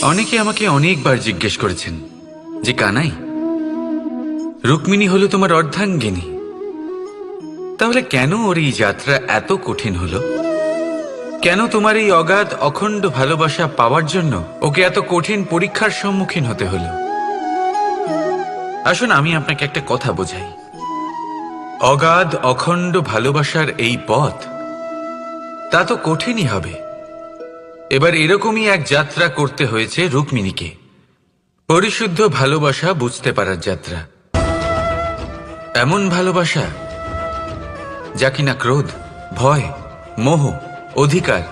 অনেকে আমাকে অনেকবার জিজ্ঞেস করেছেন যে কানাই, রুক্মিণী হলো তোমার অর্ধাঙ্গিনী, তাহলে কেন ওর এই যাত্রা এত কঠিন হলো? কেন তোমার এই অগাধ অখণ্ড ভালোবাসা পাওয়ার জন্য ওকে এত কঠিন পরীক্ষার সম্মুখীন হতে হলো? আসুন আমি আপনাকে একটা কথা বোঝাই। অগাধ অখণ্ড ভালোবাসার এই পথ তা তো কঠিনই হবে। এবার এরকমই এক যাত্রা করতে হয়েছে রুক্মিণীকে, পরিশুদ্ধ ভালোবাসা বুঝতে পারার যাত্রা। এমন ভালোবাসা যা কিনা ক্রোধ, ভয়, মোহ, অধিকার,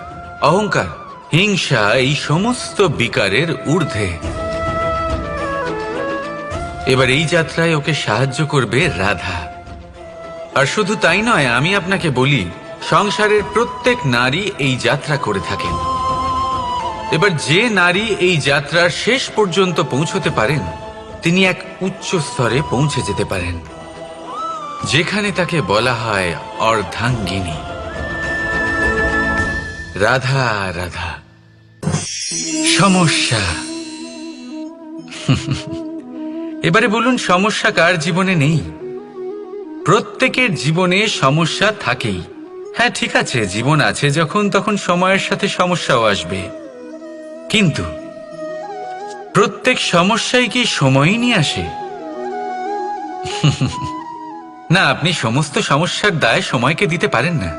অহংকার, হিংসা এই সমস্ত বিকারের ঊর্ধ্বে। এবার এই যাত্রায় ওকে সাহায্য করবে রাধা। আর শুধু তাই নয়, আমি আপনাকে বলি, সংসারের প্রত্যেক নারী এই যাত্রা করে থাকেন। এবার যে নারী এই যাত্রার শেষ পর্যন্ত পৌঁছতে পারেন, তিনি এক উচ্চ স্তরে পৌঁছে যেতে পারেন, যেখানে তাকে বলা হয় অর্ধাঙ্গিনী। রাধা রাধা। সমস্যা। এবারে বলুন, সমস্যা কার জীবনে নেই? প্রত্যেকের জীবনে সমস্যা থাকেই। হ্যাঁ ঠিক আছে, জীবন আছে যখন, তখন সময়ের সাথে সমস্যাও আসবে। কিন্তু প্রত্যেক সমস্যাই কি সময়ই নিয়ে আসে? না, আপনি সমস্ত সমস্যার দায় সময়কে দিতে পারেন না।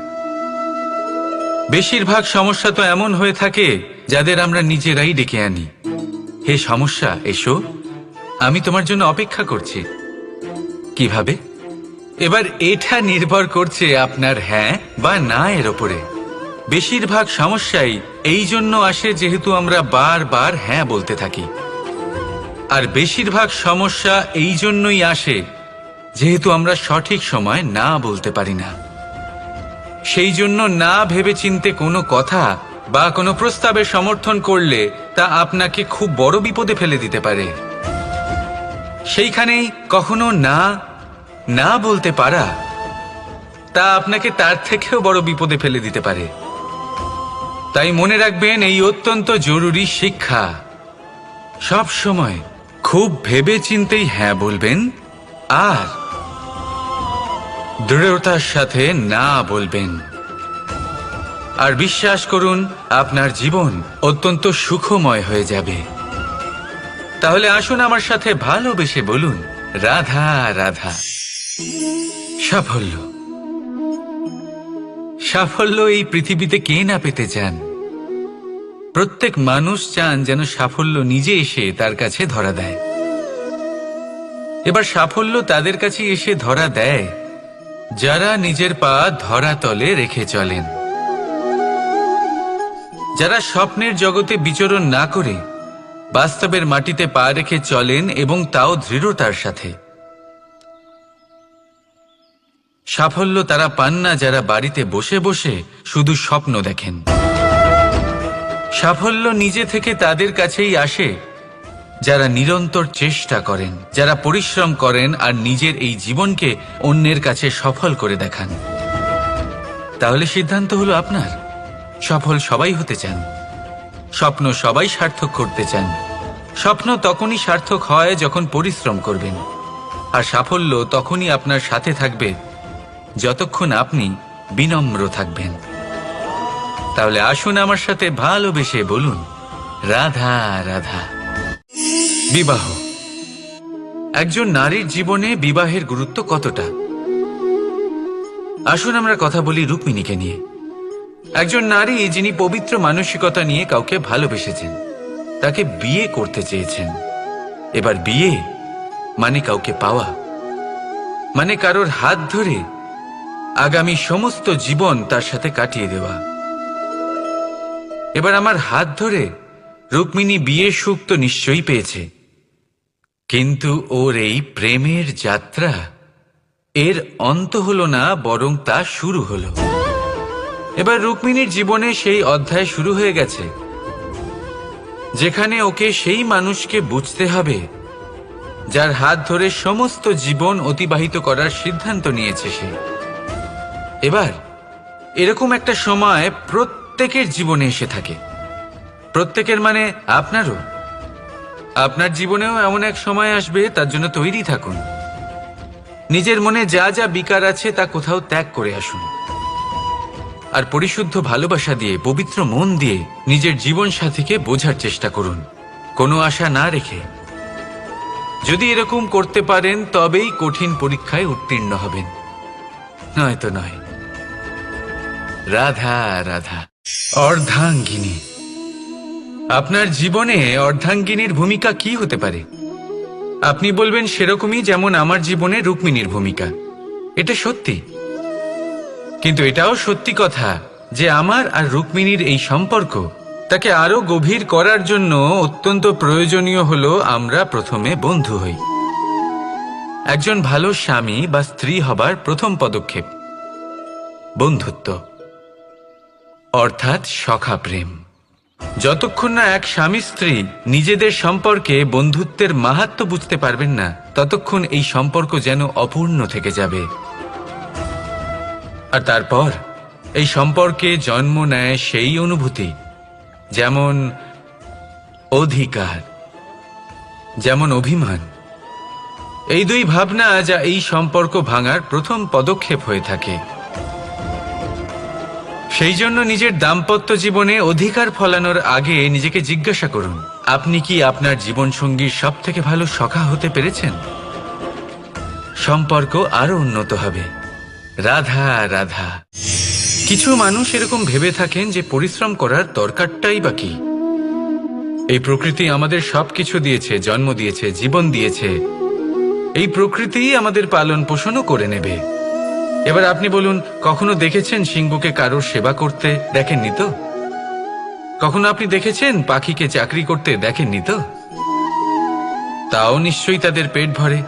বেশিরভাগ সমস্যা তো এমন হয়ে থাকে যাদের আমরা নিজেরাই ডেকে আনি। হে সমস্যা, এসো, আমি তোমার জন্য অপেক্ষা করছি। কিভাবে? এবার এটা নির্ভর করছে আপনার হ্যাঁ বা না এর ওপরে। বেশিরভাগ সমস্যাই এই জন্য আসে যেহেতু আমরা বারবার হ্যাঁ বলতে থাকি, আর বেশিরভাগ সমস্যা এই জন্যই আসে যেহেতু আমরা সঠিক সময় না বলতে পারি না। সেই জন্য না ভেবে চিন্তে কোনো কথা বা কোনো প্রস্তাবের সমর্থন করলে তা আপনাকে খুব বড় বিপদে ফেলে দিতে পারে। সেইখানেই কখনো না না বলতে পারা তা আপনাকে তার থেকেও বড় বিপদে ফেলে দিতে পারে। তাই মনে রাখবেন এই অত্যন্ত জরুরি শিক্ষা, সব সময় খুব ভেবে চিন্তেই হ্যাঁ বলবেন আর দৃঢ়তার সাথে না বলবেন। আর বিশ্বাস করুন, আপনার জীবন অত্যন্ত সুখময় হয়ে যাবে। তাহলে আসুন আমার সাথে ভালোবেসে বলুন, রাধা রাধা। সাফল্য। সাফল্য এই পৃথিবীতে কে না পেতে চান? প্রত্যেক মানুষ চান যেন সাফল্য নিজে এসে তার কাছে ধরা দেয়। এবার সাফল্য তাদের কাছে এসে ধরা দেয় যারা নিজের পা ধরাতলে রেখে চলেন, যারা স্বপ্নের জগতে বিচরণ না করে বাস্তবের মাটিতে পা রেখে চলেন এবং তাও দৃঢ়তার সাথে। সাফল্য তারা পান না যারা বাড়িতে বসে বসে শুধু স্বপ্ন দেখেন। সাফল্য নিজে থেকে তাদের কাছেই আসে যারা নিরন্তর চেষ্টা করেন, যারা পরিশ্রম করেন আর নিজের এই জীবনকে অন্যের কাছে সফল করে দেখান। তাহলে সিদ্ধান্ত হলো আপনার। সফল সবাই হতে চান, স্বপ্ন সবাই সার্থক করতে চান। স্বপ্ন তখনই সার্থক হয় যখন পরিশ্রম করবেন, আর সাফল্য তখনই আপনার সাথে থাকবে যতক্ষণ আপনি বিনম্র থাকবেন। তাহলে আসুন আমার সাথে ভালোবেসে বলুন, রাধা রাধা। বিবাহ। একজন নারীর জীবনে বিবাহের গুরুত্ব কতটা? আসুন আমরা কথা বলি রুক্মিণীকে নিয়ে। একজন নারী যিনি পবিত্র মানসিকতা নিয়ে কাউকে ভালোবেসেছেন, তাকে বিয়ে করতে চেয়েছেন। এবার বিয়ে মানে কাউকে পাওয়া, মানে কারোর হাত ধরে আগামী সমস্ত জীবন তার সাথে কাটিয়ে দেওয়া। এবার আমার হাত ধরে রুক্মিণী বিয়ের সুখ তো নিশ্চয়ই পেয়েছে, কিন্তু ওর এই প্রেমের যাত্রা এর অন্ত হলো না, বরং তা শুরু হলো। এবার রুক্মিণীর জীবনে সেই অধ্যায় শুরু হয়ে গেছে যেখানে ওকে সেই মানুষকে বুঝতে হবে যার হাত ধরে সমস্ত জীবন অতিবাহিত করার সিদ্ধান্ত নিয়েছে সে। এবার এরকম একটা সময় প্রত্যেকের জীবনে এসে থাকে, প্রত্যেকের মানে আপনারও। আপনার জীবনেও এমন এক সময় আসবে, তার জন্য তৈরি থাকুন। নিজের মনে যা যা বিকার আছে তা কোথাও ত্যাগ করে আসুন, আর পরিশুদ্ধ ভালোবাসা দিয়ে, পবিত্র মন দিয়ে নিজের জীবন সাথীকে বোঝার চেষ্টা করুন, কোনো আশা না রেখে। যদি এরকম করতে পারেন তবেই কঠিন পরীক্ষায় উত্তীর্ণ হবেন, নয়তো নয়। রাধা রাধা। অর্ধাঙ্গিনী। আপনার জীবনে অর্ধাঙ্গিনীর ভূমিকা কি হতে পারে? আপনি বলবেন সেরকমই যেমন আমার জীবনে রুক্মিণীর ভূমিকা। এটা সত্যি, কিন্তু এটাও সত্যি কথা যে আমার আর রুক্মিণীর এই সম্পর্ক, তাকে আরো গভীর করার জন্য অত্যন্ত প্রয়োজনীয় হলো আমরা প্রথমে বন্ধু হই। একজন ভালো স্বামী বা স্ত্রী হবার প্রথম পদক্ষেপ বন্ধুত্ব, অর্থাৎ সখা প্রেম। যতক্ষণ না এক স্বামী স্ত্রী নিজেদের সম্পর্কে বন্ধুত্বের মাহাত্ম্য বুঝতে পারবেন না, ততক্ষণ এই সম্পর্ক যেন অপূর্ণ থেকে যাবে। আর তারপর এই সম্পর্কে জন্ম নেয় সেই অনুভূতি, যেমন অধিকার, যেমন অভিমান। এই দুই ভাবনা যা এই সম্পর্ক ভাঙার প্রথম পদক্ষেপ হয়ে থাকে। সেই জন্য নিজের দাম্পত্য জীবনে অধিকার ফলানোর আগে নিজেকে জিজ্ঞাসা করুন, আপনি কি আপনার জীবনসঙ্গীর সব থেকে ভালো সখা হতে পেরেছেন? সম্পর্ক আরো উন্নত হবে। রাধা রাধা। কিছু মানুষ এরকম ভেবে থাকেন যে পরিশ্রম করার দরকারটাই বা কি? এই প্রকৃতি আমাদের সবকিছু দিয়েছে, জন্ম দিয়েছে, জীবন দিয়েছে। এই প্রকৃতিই আমাদের পালন পোষণও করে নেবে। এবার আপনি বলুন, কখনো দেখেছেন সিংহকে কারোর সেবা করতে? দেখেননি তো। কখনো আপনি দেখেছেন পাখিকে চাকরি করতে? দেখেননি তো। তাও নিশ্চয়ই তাদের পেট ভরে।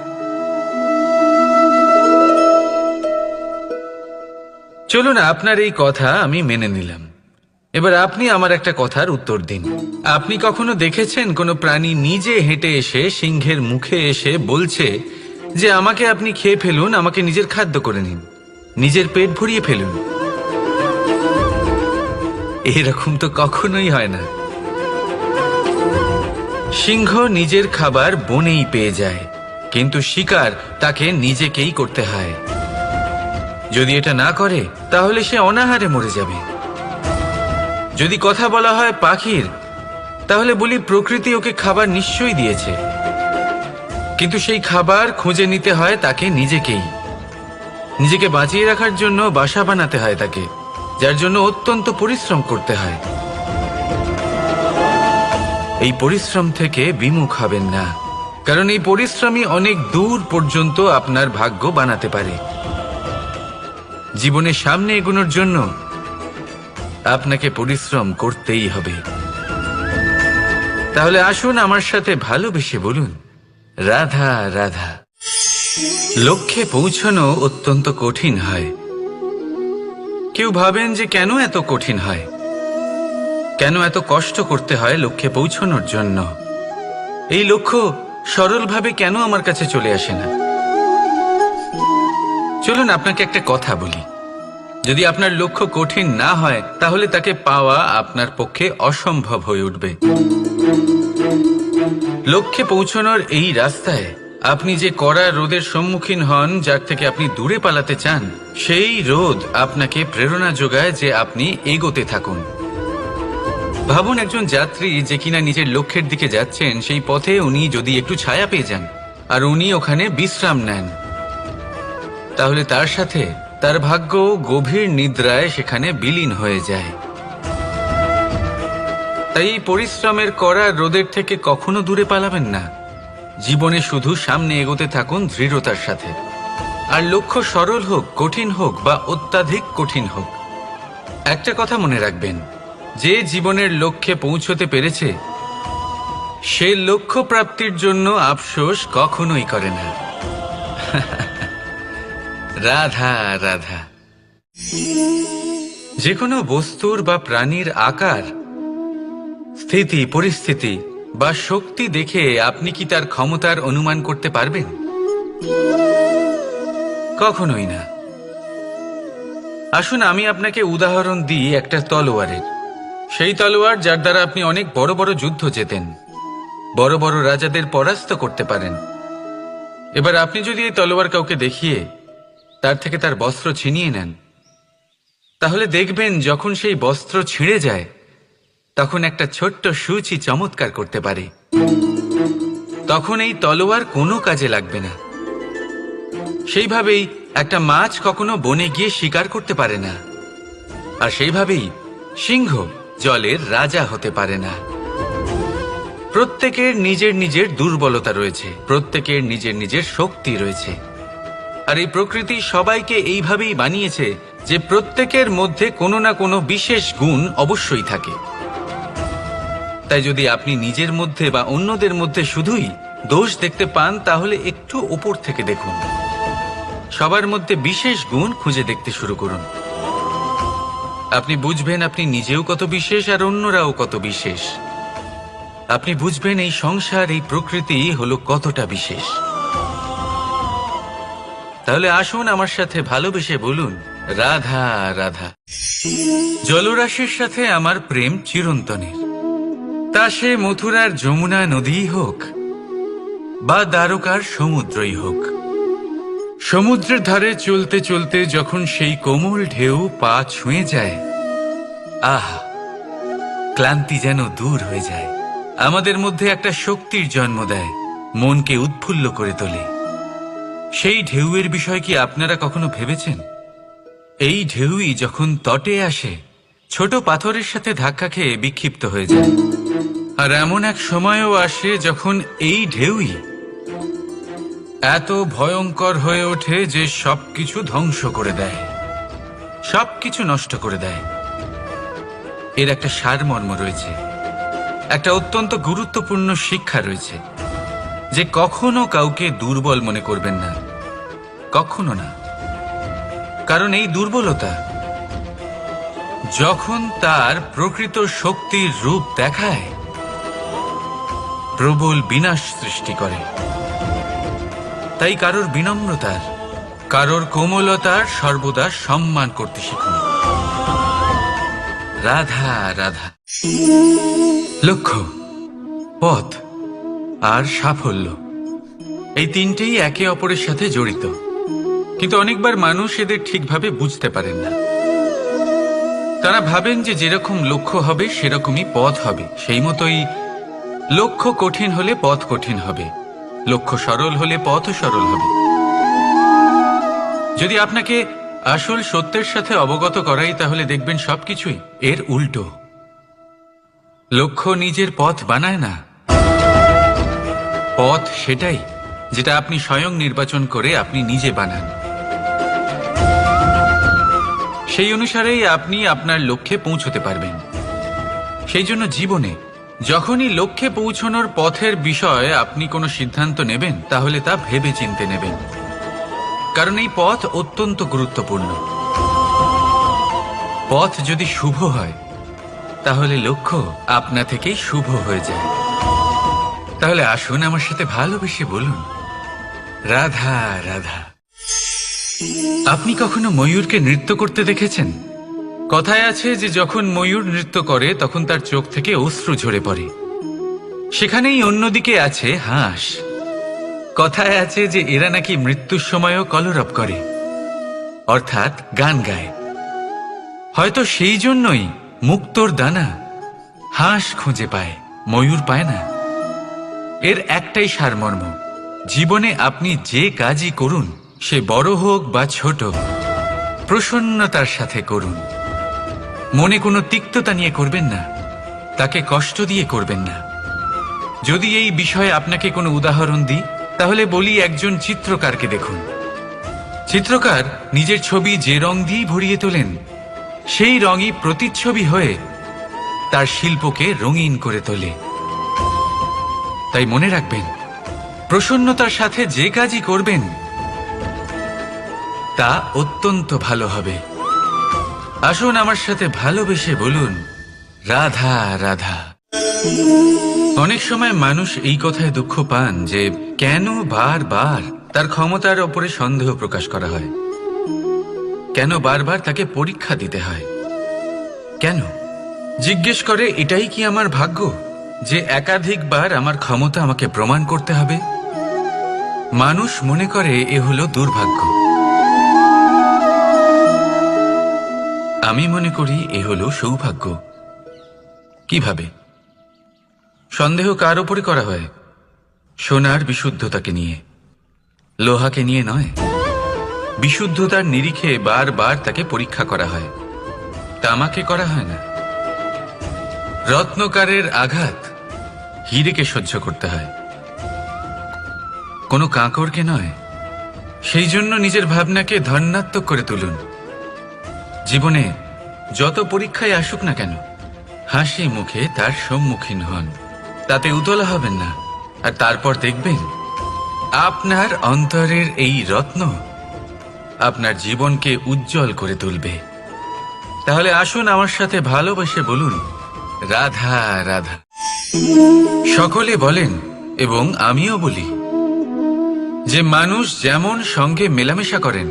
চলুন, আপনার এই কথা আমি মেনে নিলাম। এবার আপনি আমার একটা কথার উত্তর দিন। আপনি কখনো দেখেছেন কোনো প্রাণী নিজে হেঁটে এসে সিংহের মুখে এসে বলছে যে আমাকে আপনি খেয়ে ফেলুন, আমাকে নিজের খাদ্য করে নিন, নিজের পেট ভরিয়ে ফেলুন? এরকম তো কখনোই হয় না। সিংহ নিজের খাবার বনেই পেয়ে যায়, কিন্তু শিকার তাকে নিজেকেই করতে হয়। যদি এটা না করে তাহলে সে অনাহারে মরে যাবে। যদি কথা বলা হয় পাখির, তাহলে বলি প্রকৃতি ওকে খাবার নিশ্চয়ই দিয়েছে, কিন্তু সেই খাবার খুঁজে নিতে হয় তাকে নিজেকেই। নিজেকে বাঁচিয়ে রাখার জন্য বাসা বানাতে হয় তাকে, যার জন্য অত্যন্ত পরিশ্রম করতে হয়। এই পরিশ্রম থেকে বিমুখ হবেন না, কারণ এই পরিশ্রমই অনেক দূর পর্যন্ত আপনার ভাগ্য বানাতে পারে। জীবনের সামনে এগোনোর জন্য আপনাকে পরিশ্রম করতেই হবে। তাহলে আসুন আমার সাথে ভালোবেসে বলুন, রাধা রাধা। লক্ষ্যে পৌঁছানো অত্যন্ত কঠিন হয়। কেউ ভাবেন যে কেন এত কঠিন হয়, কেন এত কষ্ট করতে হয় লক্ষ্যে পৌঁছানোর জন্য? এই লক্ষ্য সরলভাবে কেন আমার কাছে চলে আসে না? চলুন আপনাকে একটা কথা বলি, যদি আপনার লক্ষ্য কঠিন না হয় তাহলে তাকে পাওয়া আপনার পক্ষে অসম্ভব হয়ে উঠবে। লক্ষ্যে পৌঁছানোর এই রাস্তায় আপনি যে কড়া রোদের সম্মুখীন হন, যার থেকে আপনি দূরে পালাতে চান, সেই রোদ আপনাকে প্রেরণা যোগায় যে আপনি এগোতে থাকুন। ভাবুন একজন যাত্রী যে কিনা নিজের লক্ষ্যের দিকে যাচ্ছেন, সেই পথে উনি যদি একটু ছায়া পেয়ে যান আর উনি ওখানে বিশ্রাম নেন, তাহলে তার সাথে তার ভাগ্য গভীর নিদ্রায় সেখানে বিলীন হয়ে যায়। তাই পরিশ্রমের করা রোদের থেকে কখনো দূরে পালাবেন না। জীবনে শুধু সামনে এগোতে থাকুন দৃঢ়তার সাথে। আর লক্ষ্য সরল হোক, কঠিন হোক বা অত্যাধিক কঠিন হোক, একটা কথা মনে রাখবেন, যে জীবনের লক্ষ্যে পৌঁছতে পেরেছে সে লক্ষ্য প্রাপ্তির জন্য আফসোস কখনোই করে না। রাধা রাধা। যে কোনো বস্তুর বা প্রাণীর আকার, স্থিতি, পরিস্থিতি বা শক্তি দেখে আপনি কি তার ক্ষমতার অনুমান করতে পারবেন? কখনোই না। আসুন আমি আপনাকে উদাহরণ দিই একটা তলোয়ারের। সেই তলোয়ার যার দ্বারা আপনি অনেক বড় বড় যুদ্ধ জেতেন, বড় বড় রাজাদের পরাস্ত করতে পারেন। এবার আপনি যদি এই তলোয়ার কাউকে দেখিয়ে তার থেকে তার বস্ত্র ছিনিয়ে নেন, তাহলে দেখবেন যখন সেই বস্ত্র ছিঁড়ে যায় তখন একটা ছোট্ট সূচি চমৎকার করতে পারে। তখন এই তলোয়ার কোনো কাজে লাগবে না। সেইভাবেই একটা মাছ কখনো বনে গিয়ে শিকার করতে পারে না, আর সেইভাবেই সিংহ জলের রাজা হতে পারে না। প্রত্যেকের নিজের নিজের দুর্বলতা রয়েছে, প্রত্যেকের নিজের নিজের শক্তি রয়েছে, আর এই প্রকৃতি সবাইকে এইভাবেই বানিয়েছে যে প্রত্যেকের মধ্যে কোনো না কোনো বিশেষ গুণ অবশ্যই থাকে। তাই যদি আপনি নিজের মধ্যে বা অন্যদের মধ্যে শুধুই দোষ দেখতে পান, তাহলে একটু উপর থেকে দেখুন, সবার মধ্যে বিশেষ গুণ খুঁজে দেখতে শুরু করুন। আপনি বুঝবেন আপনি নিজেও কত বিশেষ আর অন্যরাও কত বিশেষ। আপনি বুঝবেন এই সংসার, এই প্রকৃতি হলো কতটা বিশেষ। তাহলে আসুন আমার সাথে ভালোবেসে বলুন, রাধা রাধা। জলরাশির সাথে আমার প্রেম চিরন্তনের, তা সে মথুরার যমুনা নদীই হোক বা দ্বারকার সমুদ্রই হোক। সমুদ্রের ধারে চলতে চলতে যখন সেই কোমল ঢেউ পা ছুঁয়ে যায়, আহা, ক্লান্তি যেন দূর হয়ে যায়। আমাদের মধ্যে একটা শক্তির জন্ম দেয়, মনকে উৎফুল্ল করে তোলে। সেই ঢেউয়ের বিষয় কি আপনারা কখনো ভেবেছেন? এই ঢেউই যখন তটে আসে, ছোট পাথরের সাথে ধাক্কা খেয়ে বিক্ষিপ্ত হয়ে যায়। আর এমন এক সময়ও আসে যখন এই ঢেউই এত ভয়ঙ্কর হয়ে ওঠে যে সবকিছু ধ্বংস করে দেয়, সবকিছু নষ্ট করে দেয়। এর একটা সারমর্ম রয়েছে, একটা অত্যন্ত গুরুত্বপূর্ণ শিক্ষা রয়েছে, যে কখনো কাউকে দুর্বল মনে করবেন না, কখনো না। কারণ এই দুর্বলতা যখন তার প্রকৃত শক্তির রূপ দেখায়, প্রবল বিনাশ সৃষ্টি করে। তাই কারোর বিনম্রতার, কারোর কোমলতার সর্বদা সম্মান করতে শিখুন। রাধা রাধা। লক্ষ্য, পথ আর সাফল্য, এই তিনটেই একে অপরের সাথে জড়িত, কিন্তু অনেকবার মানুষ এদের ঠিকভাবে বুঝতে পারেন না। তারা ভাবেন যে যেরকম লক্ষ্য হবে সেরকমই পথ হবে, সেই মতোই লক্ষ্য কঠিন হলে পথ কঠিন হবে, লক্ষ্য সরল হলে পথও সরল হবে। যদি আপনাকে আসল সত্যের সাথে অবগত করাই, তাহলে দেখবেন সবকিছুই এর উল্টো। লক্ষ্য নিজের পথ বানায় না, পথ সেটাই যেটা আপনি স্বয়ং নির্বাচন করে আপনি নিজে বানান। সেই অনুসারেই আপনি আপনার লক্ষ্যে পৌঁছতে পারবেন। সেই জন্য জীবনে যখনই লক্ষ্যে পৌঁছানোর পথের বিষয়ে আপনি কোনো সিদ্ধান্ত নেবেন, তাহলে তা ভেবে চিন্তে নেবেন, কারণ এই পথ অত্যন্ত গুরুত্বপূর্ণ। পথ যদি শুভ হয়, তাহলে লক্ষ্য আপনা থেকেই শুভ হয়ে যায়। তাহলে আসুন আমার সাথে ভালোবেসে বলুন, রাধা রাধা। আপনি কখনো ময়ূরকে নৃত্য করতে দেখেছেন? কথায় আছে যে যখন ময়ূর নৃত্য করে তখন তার চোখ থেকে অশ্রু ঝরে পড়ে। সেখানেই অন্যদিকে আছে হাঁস। কথায় আছে যে এরা নাকি মৃত্যুর সময়ও কলরব করে, অর্থাৎ গান গায়। হয়তো সেই জন্যই মুক্তোর দানা হাঁস খুঁজে পায়, ময়ূর পায় না। এর একটাই সারমর্ম, জীবনে আপনি যে কাজই করুন, সে বড় হোক বা ছোট, প্রসন্নতার সাথে করুন। মনে কোনো তিক্ততা নিয়ে করবেন না, তাকে কষ্ট দিয়ে করবেন না। যদি এই বিষয়ে আপনাকে কোনো উদাহরণ দিই, তাহলে বলি একজন চিত্রকারকে দেখুন। চিত্রকার নিজের ছবি যে রং দিয়েই ভরিয়ে তোলেন, সেই রঙই প্রতিচ্ছবি হয়ে তার শিল্পকে রঙিন করে তোলে। তাই মনে রাখবেন, প্রসন্নতার সাথে যে কাজই করবেন তা অত্যন্ত ভালো হবে। আসুন আমার সাথে ভালোবেসে বলুন, রাধা রাধা। অনেক সময় মানুষ এই কথায় দুঃখ পান যে কেন বারবার তার ক্ষমতার ওপরে সন্দেহ প্রকাশ করা হয়। কেন বারবার তাকে পরীক্ষা দিতে হয়? কেন জিজ্ঞেস করে এটাই কি আমার ভাগ্য যে একাধিকবার আমার ক্ষমতা আমাকে প্রমাণ করতে হবে? মানুষ মনে করে এ হলো দুর্ভাগ্য। আমি মনে করি এ হলো সৌভাগ্য। কিভাবে? সন্দেহ কার ওপরে করা হয়? সোনার বিশুদ্ধতাকে নিয়ে, লোহাকে নিয়ে নয়। বিশুদ্ধতার নিরিখে বারবার তাকে পরীক্ষা করা হয়, তামাকে করা হয় না। রত্নকারের আঘাত হীরেকে সহ্য করতে হয়, কোনো কাঁকরকে নয়। সেই জন্য নিজের ভাবনাকে ধন্যাত্মক করে তুলুন। জীবনে যত পরীক্ষায় আসুক না কেন, হাসি মুখে তার সম্মুখীন হন, তাতে উতলা হবেন না। আর তারপর দেখবেন আপনার অন্তরের এই রত্ন আপনার জীবনকে উজ্জ্বল করে তুলবে। তাহলে আসুন আমার সাথে ভালোবেসে বলুন, রাধা রাধা। সকলে বলেন এবং আমিও বলি যে মানুষ যেমন সঙ্গে মেলামেশা করেন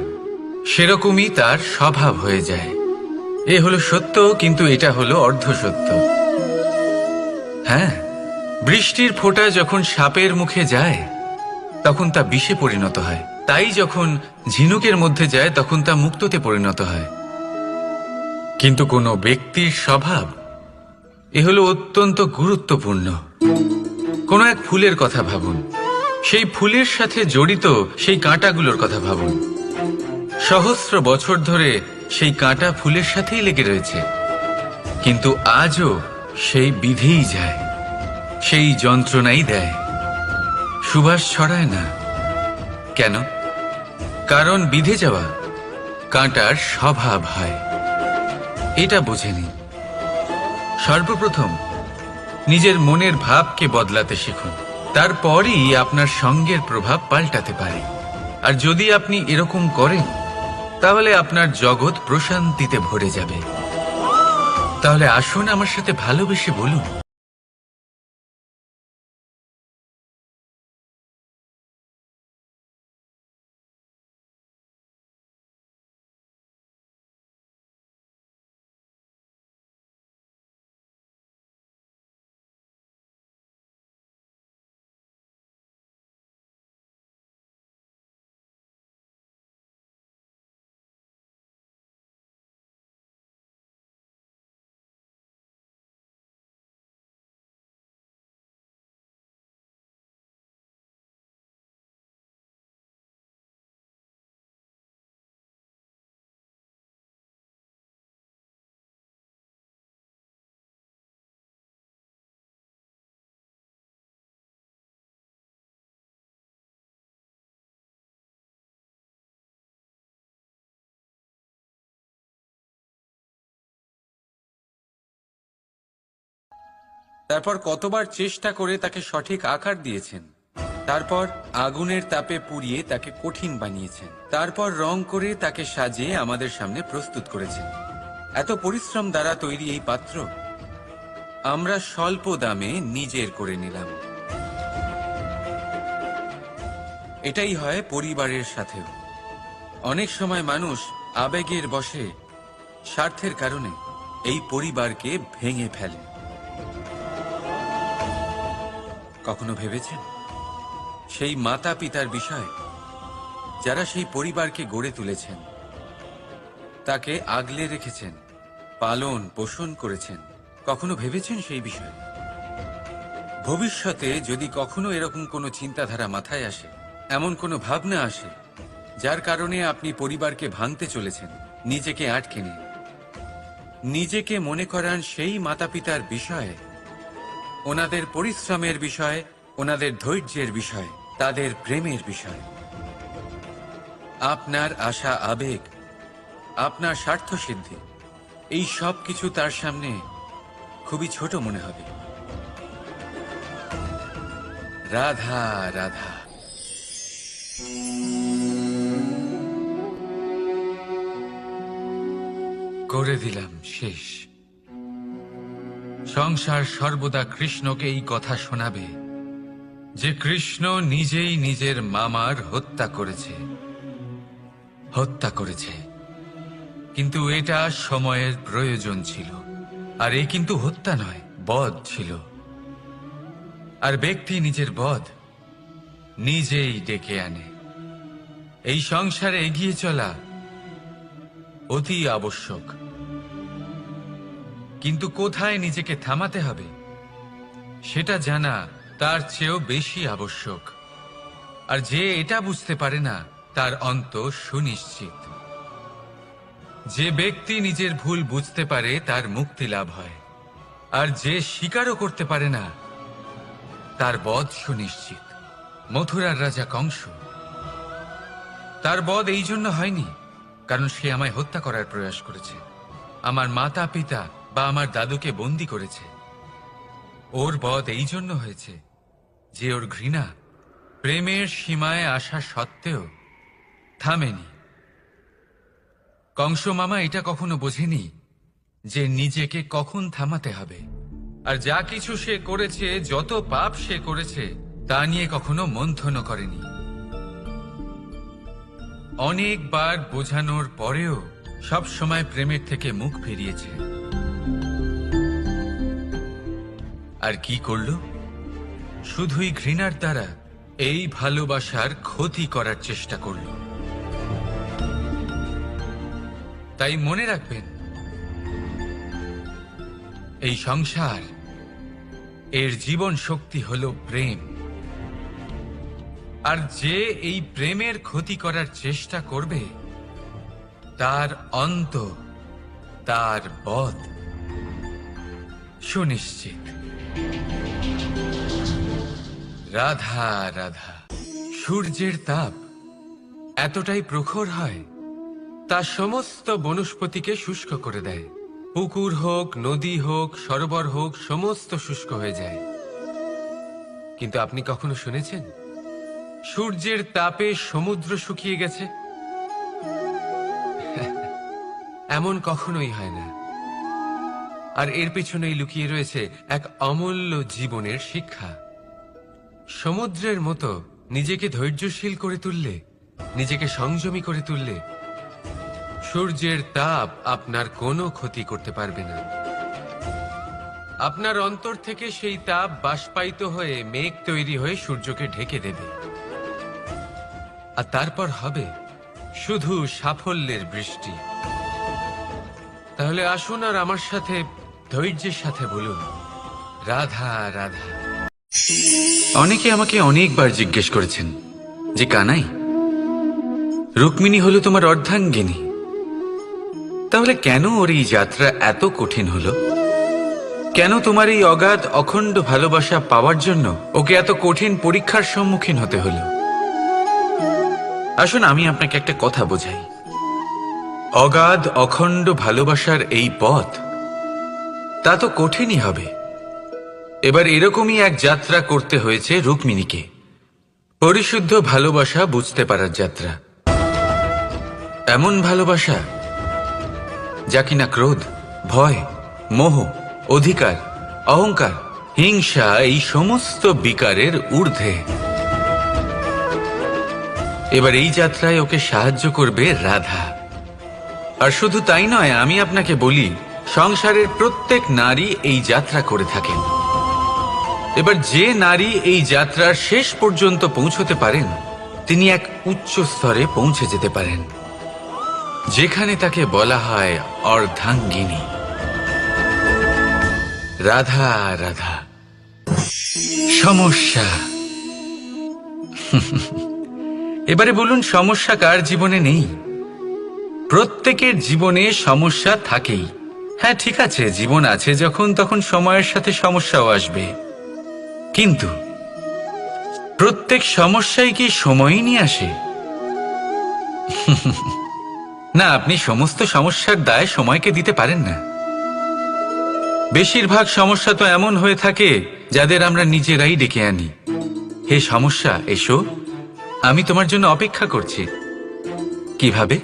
সেরকমই তার স্বভাব হয়ে যায়। এ হলো সত্য, কিন্তু এটা হলো অর্ধ সত্য। হ্যাঁ, বৃষ্টির ফোঁটা যখন সাপের মুখে যায় তখন তা বিষে পরিণত হয়, তাই যখন ঝিনুকের মধ্যে যায় তখন তা মুক্ততে পরিণত হয়। কিন্তু কোনো ব্যক্তির স্বভাব এ হলো অত্যন্ত গুরুত্বপূর্ণ। কোনো এক ফুলের কথা ভাবুন, সেই ফুলের সাথে জড়িত সেই কাঁটাগুলোর কথা ভাবুন। সহস্র বছর ধরে সেই কাঁটা ফুলের সাথেই লেগে রয়েছে, কিন্তু আজও সেই বিধেই যায়, সেই যন্ত্রণাই দেয়, সুবাস ছড়ায় না। কেন? কারণ বিধে যাওয়া কাঁটার স্বভাব হয়। এটা বুঝেনি। সর্বপ্রথম নিজের মনের ভাবকে বদলাতে শিখুন, তারপরই আপনার সঙ্গের প্রভাব পাল্টাতে পারে। আর যদি আপনি এরকম করেন তাহলে আপনার জগৎ প্রশান্তিতে ভরে যাবে। তাহলে আসুন আমার সাথে ভালোবেসে বলুন, তারপর কতবার চেষ্টা করে তাকে সঠিক আকার দিয়েছেন, তারপর আগুনের তাপে পুড়িয়ে তাকে কঠিন বানিয়েছেন, তারপর রং করে তাকে সাজিয়ে আমাদের সামনে প্রস্তুত করেছেন। এত পরিশ্রম দ্বারা তৈরি এই পাত্র আমরা স্বল্প দামে নিজের করে নিলাম। এটাই হয় পরিবারের সাথেও। অনেক সময় মানুষ আবেগের বশে, স্বার্থের কারণে এই পরিবারকে ভেঙে ফেলে। কখনো ভেবেছেন সেই মাতা পিতার বিষয় যারা সেই পরিবারকে গড়ে তুলেছেন, তাকে আগলে রেখেছেন, পালন পোষণ করেছেন? কখনো ভেবেছেন সেই বিষয়ে? ভবিষ্যতে যদি কখনো এরকম কোনো চিন্তাধারা মাথায় আসে, এমন কোনো ভাবনা আসে যার কারণে আপনি পরিবারকে ভাঙতে চলেছেন, নিজেকে আটকে নিন। নিজেকে মনে করান সেই মাতা পিতার বিষয়ে, ওনাদের পরিশ্রমের বিষয়, ওনাদের ধৈর্যের বিষয়, তাদের প্রেমের বিষয়। আপনার আশা আবেগ, আপনার স্বার্থসিদ্ধি, এই সব কিছু তার সামনে খুবই ছোট মনে হবে। রাধা রাধা। করে দিলাম শেষ। সংসার সর্বদা কৃষ্ণকে এই কথা শোনাবে যে কৃষ্ণ নিজেই নিজের মামার হত্যা করেছে। কিন্তু এটা সময়ের প্রয়োজন ছিল। আর এই কিন্তু হত্যা নয়, বধ ছিল। আর ব্যক্তি নিজের বধ নিজেই ডেকে আনে। এই সংসারে এগিয়ে চলা অতি আবশ্যক, কিন্তু কোথায় নিজেকে থামাতে হবে সেটা জানা তার চেয়েও বেশি আবশ্যক। আর যে এটা বুঝতে পারে না তার অন্ত সুনিশ্চিত। যে ব্যক্তি নিজের ভুল বুঝতে পারে তার মুক্তি লাভ হয়, আর যে স্বীকারও করতে পারে না তার বধ সুনিশ্চিত। মথুরার রাজা কংস, তার বধ এই জন্য হয়নি কারণ সে আমায় হত্যা করার প্রয়াস করেছে, আমার মাতা পিতা বা আমার দাদুকে বন্দী করেছে। ওর বধ এই জন্য হয়েছে যে ওর ঘৃণা প্রেমের সীমায় আসা সত্ত্বেও থামেনি। কংস মামা এটা কখনো বোঝেনি যে নিজেকে কখন থামাতে হবে। আর যা কিছু সে করেছে, যত পাপ সে করেছে, তা নিয়ে কখনো মন্থনও করেনি। অনেকবার বোঝানোর পরেও সব সময় প্রেমের থেকে মুখ ফিরিয়েছে। আর কি করল? শুধুই ঘৃণার দ্বারা এই ভালোবাসার ক্ষতি করার চেষ্টা করল। তাই মনে রাখবেন, এই সংসার, এর জীবন শক্তি হল প্রেম। আর যে এই প্রেমের ক্ষতি করার চেষ্টা করবে তার অন্ত, তার বধ সুনিশ্চিত। রাধা রাধা। সূর্যের তাপ এতটাই প্রখর হয় তা সমস্ত বনস্পতিকে শুষ্ক করে দেয়। পুকুর হোক, নদী হোক, সরোবর হোক, সমস্ত শুষ্ক হয়ে যায়। কিন্তু আপনি কখনো শুনেছেন সূর্যের তাপে সমুদ্র শুকিয়ে গেছে? এমন কখনোই হয় না। আর এর পেছনেই লুকিয়ে রয়েছে এক অমূল্য জীবনের শিক্ষা। সমুদ্রের মতো নিজেকে ধৈর্যশীল করে তুললে, নিজেকে সংযমী করে তুললে, সূর্যের তাপ আপনার কোনো ক্ষতি করতে পারবে না। আপনার অন্তর থেকে সেই তাপ বাষ্পায়িত হয়ে মেঘ তৈরি হয়ে সূর্যকে ঢেকে দেবে। আর তারপর হবে শুধু সাফল্যের বৃষ্টি। তাহলে আসুন আর আমার সাথে ধৈর্যের সাথে বলুন, রাধা রাধা। অনেকে আমাকে অনেকবার জিজ্ঞেস করেছেন যে কানাই, রুক্মিণী হলো তোমার অর্ধাঙ্গিনী, তাহলে কেন ওর এই যাত্রা এত কঠিন হলো? কেন তোমার এই অগাধ অখণ্ড ভালোবাসা পাওয়ার জন্য ওকে এত কঠিন পরীক্ষার সম্মুখীন হতে হলো? আসুন আমি আপনাকে একটা কথা বোঝাই। অগাধ অখণ্ড ভালোবাসার এই পথ, তা তো কঠিনই হবে। এবার এরকমই এক যাত্রা করতে হয়েছে রুক্মিণীকে, পরিশুদ্ধ ভালোবাসা বুঝতে পারার যাত্রা। এমন ভালোবাসা যা কিনা ক্রোধ, ভয়, মোহ, অধিকার, অহংকার, হিংসা এই সমস্ত বিকারের ঊর্ধ্বে। এবার এই যাত্রায় ওকে সাহায্য করবে রাধা। আর শুধু তাই নয়, আমি আপনাকে বলি, সংসারের প্রত্যেক নারী এই যাত্রা করে থাকেন। এবার যে নারী এই যাত্রার শেষ পর্যন্ত পৌঁছতে পারেন, তিনি এক উচ্চ স্তরে পৌঁছে যেতে পারেন, যেখানে তাকে বলা হয় অর্ধাঙ্গিনী। রাধা রাধা। সমস্যা। এবারে বলুন, সমস্যা কার জীবনে নেই? প্রত্যেকের জীবনে সমস্যা থাকেই। হ্যাঁ ঠিক আছে, জীবন আছে যখন, তখন সময়ের সাথে সমস্যাও আসবে। কিন্তু প্রত্যেক সমস্যাই কি সময়ই নিয়ে আসে? না, আপনি সমস্ত সমস্যার দায় সময়কে দিতে পারেন না। বেশিরভাগ সমস্যা তো এমন হয়ে থাকে যাদের আমরা নিজেরাই ডেকে আনি। হে সমস্যা, এসো, আমি তোমার জন্য অপেক্ষা করছি। কিভাবে?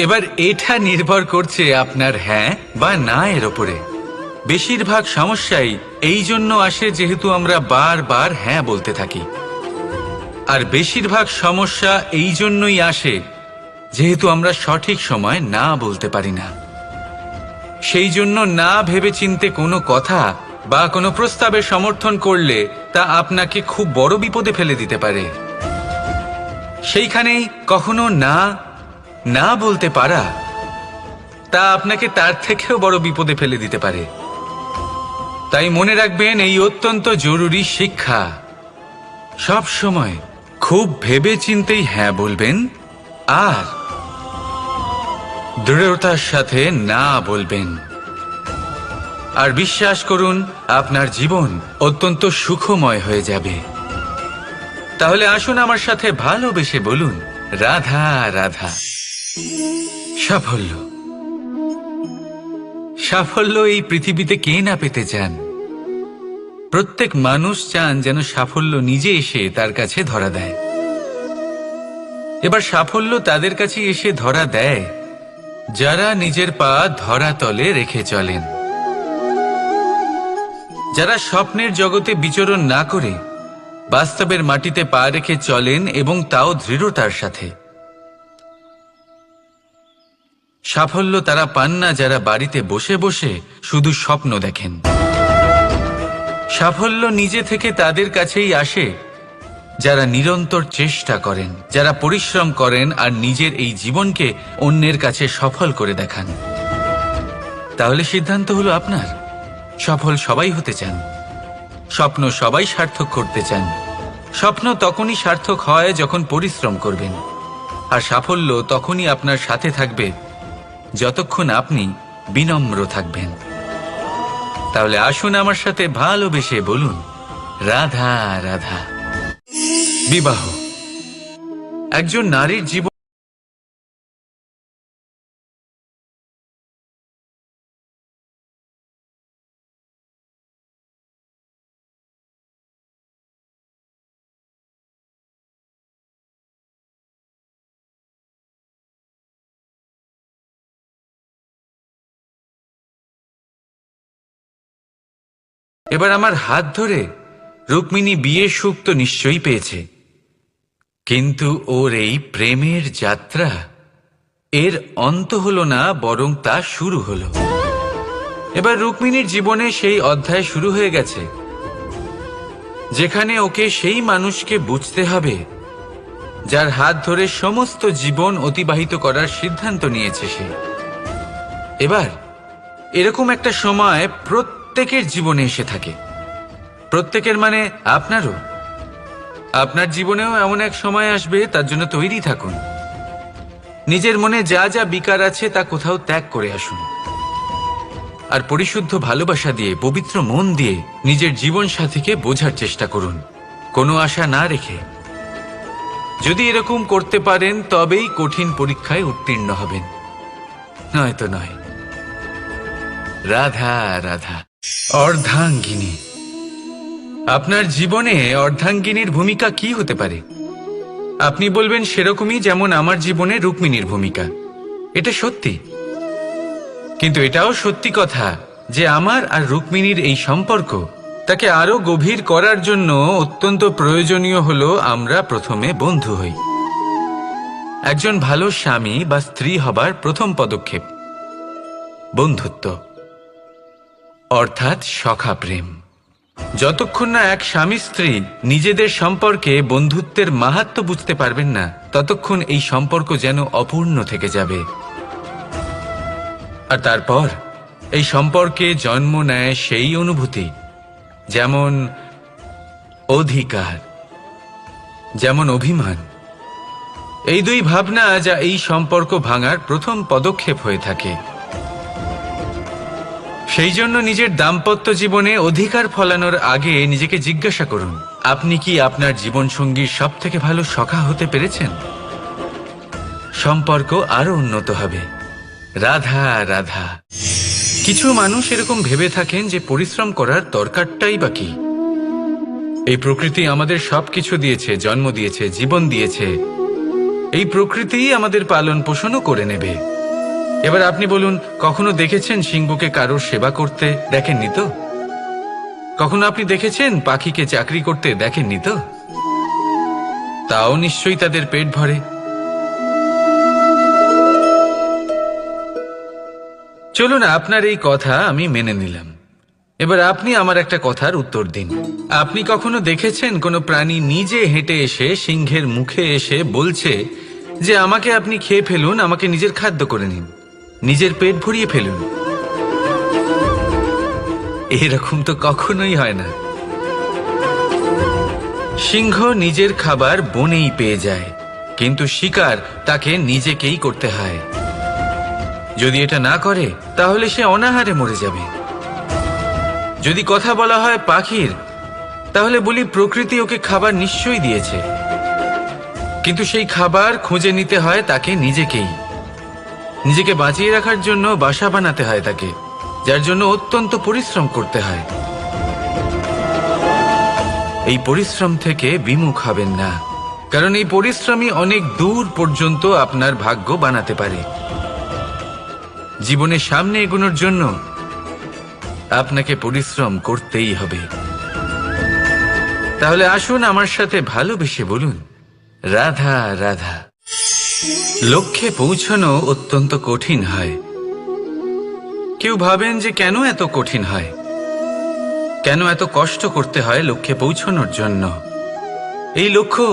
এবার এটা নির্ভর করছে আপনার হ্যাঁ বা না এর ওপরে। বেশিরভাগ সমস্যাই এই জন্য আসে যেহেতু আমরা বারবার হ্যাঁ বলতে থাকি। আর বেশিরভাগ সমস্যা এই জন্যই আসে যেহেতু আমরা সঠিক সময় না বলতে পারি না, সেই জন্য না ভেবেচিন্তে কোনো কথা বা কোনো প্রস্তাবের সমর্থন করলে তা আপনাকে খুব বড় বিপদে ফেলে দিতে পারে। সেইখানেই কখনো না না বলতে পারা তা আপনাকে তার থেকেও বড় বিপদে ফেলে দিতে পারে। তাই মনে রাখবেন, এই অত্যন্ত জরুরি শিক্ষা। সব সময় খুব ভেবেচিন্তেই হ্যাঁ বলবেন আর দৃঢ়তার সাথে না বলবেন। আর বিশ্বাস করুন, আপনার জীবন অত্যন্ত সুখময় হয়ে যাবে। তাহলে আসুন আমার সাথে ভালোবেসে বলুন, রাধা রাধা। সাফল্য, সাফল্য এই পৃথিবীতে কে না পেতে চান? প্রত্যেক মানুষ চান যেন সাফল্য নিজে এসে তার কাছে ধরা দেয়। এবার সাফল্য তাদের কাছে এসে ধরা দেয় যারা নিজের পা ধরাতলে রেখে চলেন, যারা স্বপ্নের জগতে বিচরণ না করে বাস্তবের মাটিতে পা রেখে চলেন এবং তাও দৃঢ়তার সাথে। সাফল্য তারা পান না যারা বাড়িতে বসে বসে শুধু স্বপ্ন দেখেন। সাফল্য নিজে থেকে তাদের কাছেই আসে যারা নিরন্তর চেষ্টা করেন, যারা পরিশ্রম করেন আর নিজের এই জীবনকে অন্যের কাছে সফল করে দেখান। তাহলে সিদ্ধান্ত হলো আপনার। সফল সবাই হতে চান, স্বপ্ন সবাই সার্থক করতে চান। স্বপ্ন তখনই সার্থক হয় যখন পরিশ্রম করবেন, আর সাফল্য তখনই আপনার সাথে থাকবে যতক্ষণ আপনি বিনম্র থাকবেন। তাহলে আসুন আমার সাথে ভালোবেসে বলুন, রাধা রাধা। বিবাহ একজন নারীর জীবন এবার আমার হাত ধরে রুক্মিণী বিয়ের সুখ তো নিশ্চয়ই পেয়েছে, কিন্তু ওর এই প্রেমের যাত্রা এর অন্ত হলো না, বরং তা শুরু হলো। এবার রুক্মিণীর জীবনে সেই অধ্যায় শুরু হয়ে গেছে যেখানে ওকে সেই মানুষকে বুঝতে হবে যার হাত ধরে সমস্ত জীবন অতিবাহিত করার সিদ্ধান্ত নিয়েছে সে। এবার এরকম একটা সময় প্রত্যেকের জীবনে এসে থাকে, প্রত্যেকের মানে আপনারও। আপনার জীবনেও এমন এক সময় আসবে, তার জন্য তৈরি থাকুন। নিজের মনে যা যা বিকার আছে তা কোথাও ত্যাগ করে আসুন, আর পরিশুদ্ধ ভালোবাসা দিয়ে, পবিত্র মন দিয়ে নিজের জীবন সাথীকে বোঝার চেষ্টা করুন, কোনো আশা না রেখে। যদি এরকম করতে পারেন তবেই কঠিন পরীক্ষায় উত্তীর্ণ হবেন, নয়তো নয়। রাধা রাধা। অর্ধাঙ্গিনী, আপনার জীবনে অর্ধাঙ্গিনীর ভূমিকা কি হতে পারে? আপনি বলবেন সেরকমই যেমন আমার জীবনে রুক্মিণীর ভূমিকা। এটা সত্যি, কিন্তু এটাও সত্যি কথা যে আমার আর রুক্মিণীর এই সম্পর্ক তাকে আরো গভীর করার জন্য অত্যন্ত প্রয়োজনীয় হলো আমরা প্রথমে বন্ধু হই। একজন ভালো স্বামী বা স্ত্রী হবার প্রথম পদক্ষেপ বন্ধুত্ব, অর্থাৎ সখা প্রেম। যতক্ষণ না এক স্বামী স্ত্রী নিজেদের সম্পর্কে বন্ধুত্বের মাহাত্ম্য বুঝতে পারবেন না, ততক্ষণ এই সম্পর্ক যেন অপূর্ণ থেকে যাবে। আর তারপর এই সম্পর্কে জন্ম নেয় সেই অনুভূতি, যেমন অধিকার, যেমন অভিমান। এই দুই ভাবনা যা এই সম্পর্ক ভাঙার প্রথম পদক্ষেপ হয়ে থাকে। সেই জন্য নিজের দাম্পত্য জীবনে অধিকার ফলানোর আগে নিজেকে জিজ্ঞাসা করুন, আপনি কি আপনার জীবনসঙ্গীর সব থেকে ভালো সখা হতে পেরেছেন? সম্পর্ক আরো উন্নত হবে। রাধা রাধা। কিছু মানুষ এরকম ভেবে থাকেন যে পরিশ্রম করার দরকারটাই বা কি? এই প্রকৃতি আমাদের সবকিছু দিয়েছে, জন্ম দিয়েছে, জীবন দিয়েছে। এই প্রকৃতিই আমাদের পালন পোষণও করে নেবে। এবার আপনি বলুন, কখনো দেখেছেন সিংহকে কারোর সেবা করতে? দেখেননি তো। কখনো আপনি দেখেছেন পাখিকে চাকরি করতে? দেখেননি তো। তাও নিশ্চয়ই তাদের পেট ভরে। চলুন, আপনার এই কথা আমি মেনে নিলাম। এবার আপনি আমার একটা কথার উত্তর দিন। আপনি কখনো দেখেছেন কোনো প্রাণী নিজে হেঁটে এসে সিংহের মুখে এসে বলছে যে আমাকে আপনি খেয়ে ফেলুন, আমাকে নিজের খাদ্য করে নিন, নিজের পেট ভরিয়ে ফেলুন? এরকম তো কখনোই হয় না। সিংহ নিজের খাবার বনেই পেয়ে যায়, কিন্তু শিকার তাকে নিজেকেই করতে হয়। যদি এটা না করে তাহলে সে অনাহারে মরে যাবে। যদি কথা বলা হয় পাখির, তাহলে বলি প্রকৃতি ওকে খাবার নিশ্চয়ই দিয়েছে, কিন্তু সেই খাবার খুঁজে নিতে হয় তাকে নিজেকেই। নিজেকে বাঁচিয়ে রাখার জন্য বাসা বানাতে হয় তাকে, যার জন্য অত্যন্ত পরিশ্রম করতে হয়। এই পরিশ্রম থেকে বিমুখ হবেন না, কারণ এই পরিশ্রমই অনেক দূর পর্যন্ত আপনার ভাগ্য বানাতে পারে। জীবনের সামনে এগোনোর জন্য আপনাকে পরিশ্রম করতেই হবে। তাহলে আসুন আমার সাথে ভালোবেসে বলুন, রাধা রাধা। লক্ষ্যে পৌঁছানো অত্যন্ত কঠিন হয়। কেউ ভাবেন যে কেন এত কঠিন হয়, কেন এত কষ্ট করতে হয় লক্ষ্যে পৌঁছানোর জন্য? এই লক্ষ্য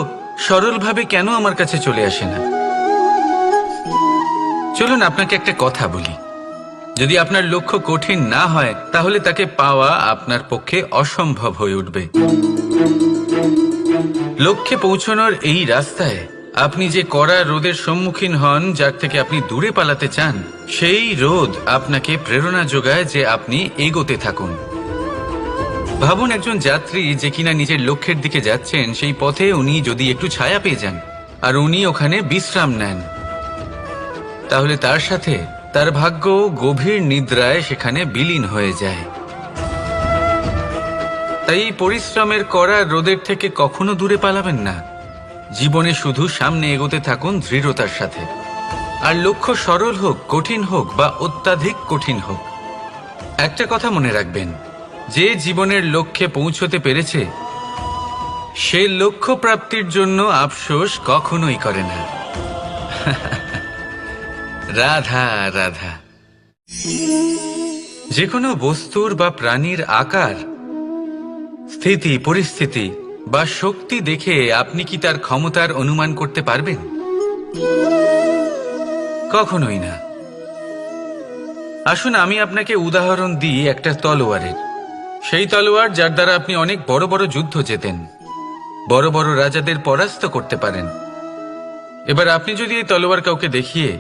সরলভাবে কেন আমার কাছে চলে আসে না? চলুন আপনাকে একটা কথা বলি, যদি আপনার লক্ষ্য কঠিন না হয় তাহলে তাকে পাওয়া আপনার পক্ষে অসম্ভব হয়ে উঠবে। লক্ষ্যে পৌঁছানোর এই রাস্তায় আপনি যে কড়া রোদের সম্মুখীন হন, যার থেকে আপনি দূরে পালাতে চান, সেই রোদ আপনাকে প্রেরণা যোগায় যে আপনি এগোতে থাকুন। ভাবুন একজন যাত্রী যে কিনা নিজের লক্ষ্যের দিকে যাচ্ছেন, সেই পথে উনি যদি একটু ছায়া পেয়ে যান আর উনি ওখানে বিশ্রাম নেন, তাহলে তার সাথে তার ভাগ্য গভীর নিদ্রায় সেখানে বিলীন হয়ে যায়। তাই পরিশ্রমের করা রোদের থেকে কখনো দূরে পালাবেন না। জীবনে শুধু সামনে এগোতে থাকুন দৃঢ়তার সাথে। আর লক্ষ্য সরল হোক, কঠিন হোক বা অত্যাধিক কঠিন হোক, একটা কথা মনে রাখবেন, যে জীবনের লক্ষ্যে পৌঁছতে পেরেছে সে লক্ষ্য প্রাপ্তির জন্য আফসোস কখনোই করে না। রাধা রাধা। যে কোনো বস্তুর বা প্রাণীর আকার, স্থিতি, পরিস্থিতি বা শক্তি দেখে আপনি কি তার ক্ষমতার অনুমান করতে পারবেন? কখনোই না। আসুন আমি আপনাকে উদাহরণ দিই একটা তলোয়ারের। সেই তলোয়ার যার দ্বারা আপনি অনেক বড় বড় যুদ্ধ জেতেন, বড় বড় রাজাদের পরাস্ত করতে পারেন। এবার আপনি যদি এই তলোয়ার কাউকে দেখিয়ে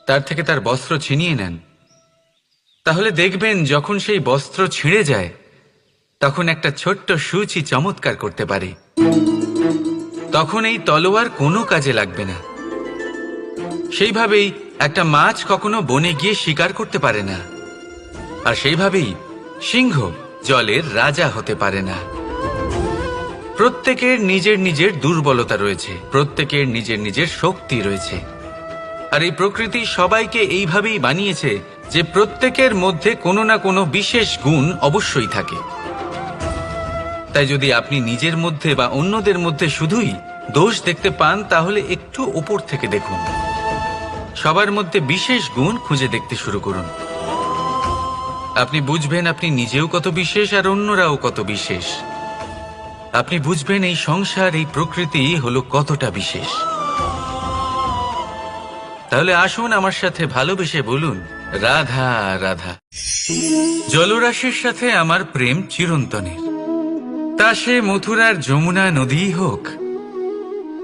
তার থেকে তার বস্ত্র ছিনিয়ে নেন, তাহলে দেখবেন যখন সেই বস্ত্র ছিঁড়ে যায় তখন একটা ছোট্ট সূচি চমৎকার করতে পারে। তখন এই তলোয়ার কোনো কাজে লাগবে না। সেইভাবেই একটা মাছ কখনো বনে গিয়ে শিকার করতে পারে না, আর সেইভাবেই সিংহ জলের রাজা হতে পারে না। প্রত্যেকের নিজের নিজের দুর্বলতা রয়েছে, প্রত্যেকের নিজের নিজের শক্তি রয়েছে। আর এই প্রকৃতি সবাইকে এইভাবেই বানিয়েছে যে প্রত্যেকের মধ্যে কোনো না কোনো বিশেষ গুণ অবশ্যই থাকে। তাই যদি আপনি নিজের মধ্যে বা অন্যদের মধ্যে শুধুই দোষ দেখতে পান, তাহলে একটু উপর থেকে দেখুন। সবার মধ্যে বিশেষ গুণ খুঁজে দেখতে শুরু করুন। আপনি বুঝবেন আপনি নিজেও কত বিশেষ আর অন্যরাও কত বিশেষ। আপনি বুঝবেন এই সংসার, এই প্রকৃতি হলো কতটা বিশেষ। তাহলে আসুন আমার সাথে ভালোবেসে বলুন, রাধা রাধা। জলরাশির সাথে আমার প্রেম চিরন্তনের। তা সে মথুরার যমুনা নদীই হোক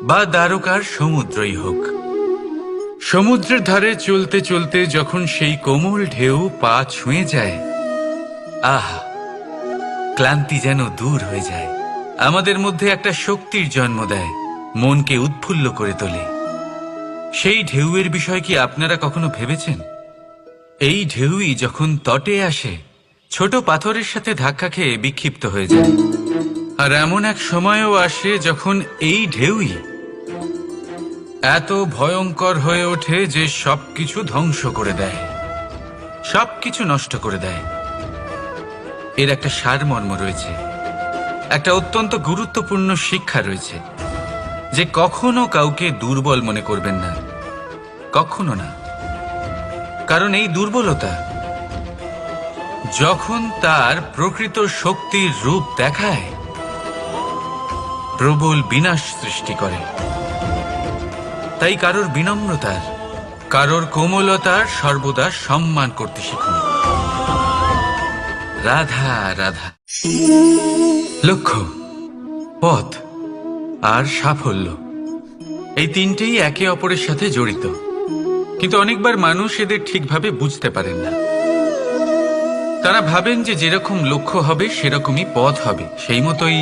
বা দ্বারকার সমুদ্রই হোক। সমুদ্রের ধারে চলতে চলতে যখন সেই কোমল ঢেউ পা ছুঁয়ে যায়, আহা, ক্লান্তি যেন দূর হয়ে যায়। আমাদের মধ্যে একটা শক্তির জন্ম দেয়, মনকে উৎফুল্ল করে তোলে। সেই ঢেউয়ের বিষয় কি আপনারা কখনো ভেবেছেন? এই ঢেউই যখন তটে আসে, ছোট পাথরের সাথে ধাক্কা খেয়ে বিক্ষিপ্ত হয়ে যায়। আর এমন এক সময়ও আসে যখন এই ঢেউই এত ভয়ঙ্কর হয়ে ওঠে যে সবকিছু ধ্বংস করে দেয়, সবকিছু নষ্ট করে দেয়। এর একটা সারমর্ম রয়েছে, একটা অত্যন্ত গুরুত্বপূর্ণ শিক্ষা রয়েছে, যে কখনো কাউকে দুর্বল মনে করবেন না, কখনো না। কারণ এই দুর্বলতা যখন তার প্রকৃত শক্তির রূপ দেখায়, প্রবল বিনাশ সৃষ্টি করে। তাই কারোর বিনম্রতার, কারোর কোমলতার সর্বদা সম্মান করতে শিখুন। রাধা রাধা। লক্ষ্য, পথ আর সাফল্য, এই তিনটেই একে অপরের সাথে জড়িত, কিন্তু অনেকবার মানুষ এদের ঠিকভাবে বুঝতে পারেন না। তারা ভাবেন যে যেরকম লক্ষ্য হবে সেরকমই পথ হবে, সেই মতোই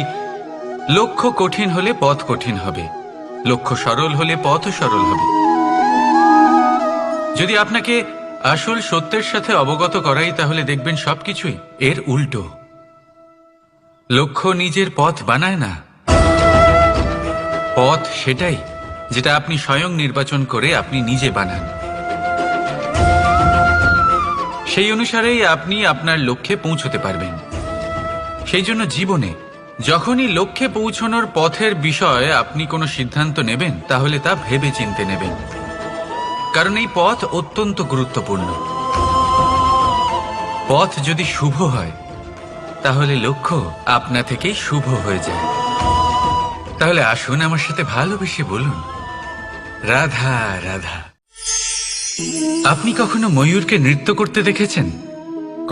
লক্ষ্য কঠিন হলে পথ কঠিন হবে, লক্ষ্য সরল হলে পথও সরল হবে। যদি আপনাকে আসল সত্যের সাথে অবগত করাই, তাহলে দেখবেন সবকিছুই এর উল্টো। লক্ষ্য নিজের পথ বানায় না, পথ সেটাই যেটা আপনি স্বয়ং নির্বাচন করে আপনি নিজে বানান। সেই অনুসারেই আপনি আপনার লক্ষ্যে পৌঁছতে পারবেন। সেই জন্য জীবনে যখনই লক্ষ্যে পৌঁছানোর পথের বিষয়ে আপনি কোনো সিদ্ধান্ত নেবেন, তাহলে তা ভেবে চিন্তে নেবেন, কারণ এই পথ অত্যন্ত গুরুত্বপূর্ণ। পথ যদি শুভ হয়, তাহলে লক্ষ্য আপনা থেকেই শুভ হয়ে যায়। তাহলে আসুন আমার সাথে ভালোবেসে বলুন, রাধা রাধা। আপনি কখনো ময়ূরকে নৃত্য করতে দেখেছেন?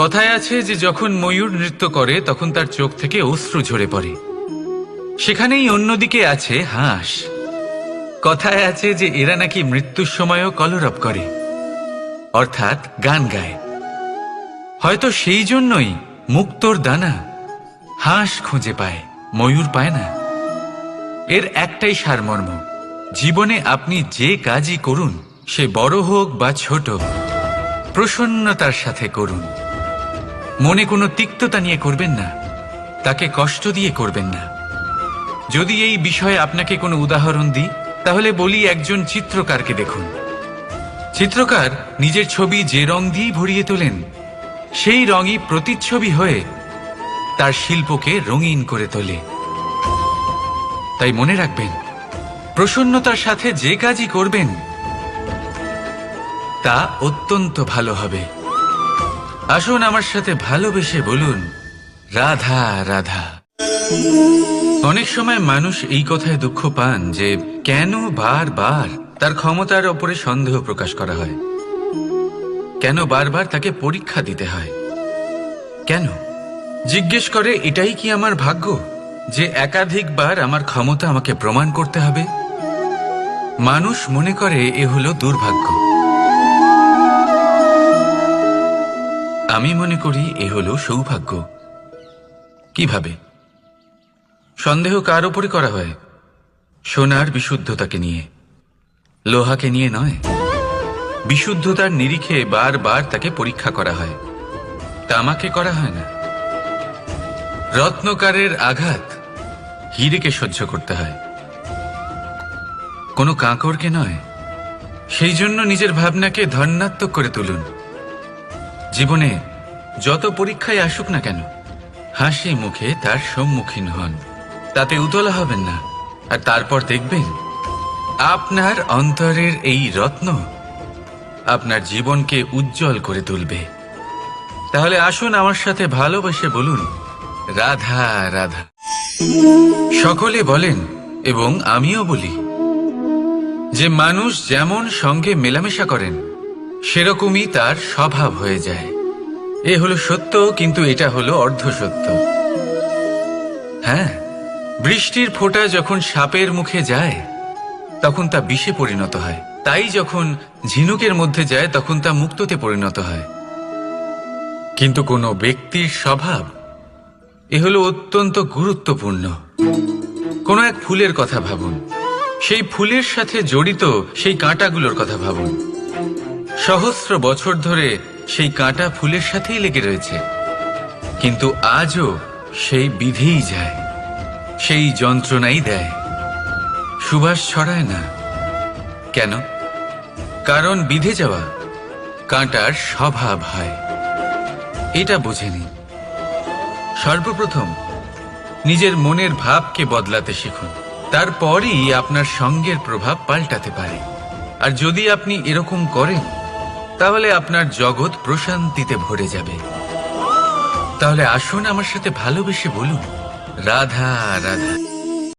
কথায় আছে যে যখন ময়ূর নৃত্য করে তখন তার চোখ থেকে অশ্রু ঝরে পড়ে। সেখানেই অন্যদিকে আছে হাঁস। কথায় আছে যে এরা নাকি মৃত্যুর সময়ও কলরব করে, অর্থাৎ গান গায়। হয়তো সেই জন্যই মুক্তোর দানা হাঁস খুঁজে পায়, ময়ূর পায় না। এর একটাই সারমর্ম, জীবনে আপনি যে কাজই করুন, সে বড় হোক বা ছোট, প্রসন্নতার সাথে করুন। মনে কোনো তিক্ততা নিয়ে করবেন না, তাকে কষ্ট দিয়ে করবেন না। যদি এই বিষয়ে আপনাকে কোনো উদাহরণ দিই, তাহলে বলি একজন চিত্রকারকে দেখুন। চিত্রকার নিজের ছবি যে রং দিয়েই ভরিয়ে তোলেন, সেই রঙই প্রতিচ্ছবি হয়ে তার শিল্পকে রঙিন করে তোলে। তাই মনে রাখবেন, প্রসন্নতার সাথে যে কাজই করবেন তা অত্যন্ত ভালো হবে। আসুন আমার সাথে ভালোবেসে বলুন, রাধা রাধা। অনেক সময় মানুষ এই কথায় দুঃখ পান যে কেন বারবার তার ক্ষমতার ওপরে সন্দেহ প্রকাশ করা হয়, কেন বারবার তাকে পরীক্ষা দিতে হয়, কেন জিজ্ঞেস করে এটাই কি আমার ভাগ্য যে একাধিকবার আমার ক্ষমতা আমাকে প্রমাণ করতে হবে? মানুষ মনে করে এ হলো দুর্ভাগ্য। আমি মনে করি এ হলো সৌভাগ্য। কিভাবে? সন্দেহ কার ওপরে করা হয়? সোনার বিশুদ্ধতাকে নিয়ে, লোহাকে নিয়ে নয়। বিশুদ্ধতার নিরিখে বারবার তাকে পরীক্ষা করা হয়, তামাকে করা হয় না। রত্নকারের আঘাত হীরেকে সহ্য করতে হয়, কোনো কাঁকরকে নয়। সেই জন্য নিজের ভাবনাকে ধন্যাত্মক করে তুলুন। জীবনে যত পরীক্ষায় আসুক না কেন, হাসি মুখে তার সম্মুখীন হন, তাতে উতলা হবেন না। আর তারপর দেখবেন আপনার অন্তরের এই রত্ন আপনার জীবনকে উজ্জ্বল করে তুলবে। তাহলে আসুন আমার সাথে ভালোবেসে বলুন, রাধা রাধা। সকলে বলেন এবং আমিও বলি যে মানুষ যেমন সঙ্গে মেলামেশা করেন, সেরকমই তার স্বভাব হয়ে যায়। এ হলো সত্য, কিন্তু এটা হলো অর্ধ সত্য। হ্যাঁ, বৃষ্টির ফোঁটা যখন সাপের মুখে যায় তখন তা বিষে পরিণত হয়, তাই যখন ঝিনুকের মধ্যে যায় তখন তা মুক্তোতে পরিণত হয়। কিন্তু কোনো ব্যক্তির স্বভাব, এ হলো অত্যন্ত গুরুত্বপূর্ণ। কোনো এক ফুলের কথা ভাবুন, সেই ফুলের সাথে জড়িত সেই কাঁটাগুলোর কথা ভাবুন। সহস্র বছর ধরে সেই কাঁটা ফুলের সাথেই লেগে রয়েছে, কিন্তু আজও সেই বিধেই যায়, সেই যন্ত্রণাই দেয়, সুবাস ছড়ায় না। কেন? কারণ বিধে যাওয়া কাঁটার স্বভাব হয়। এটা বোঝেনি। সর্বপ্রথম নিজের মনের ভাবকে বদলাতে শিখুন, তারপরই আপনার সঙ্গের প্রভাব পাল্টাতে পারে। আর যদি আপনি এরকম করেন, তাহলে আপনার জগৎ প্রশান্তিতে ভরে যাবে। তাহলে আসুন আমার সাথে ভালোবেসে বলুন রাধা রাধা।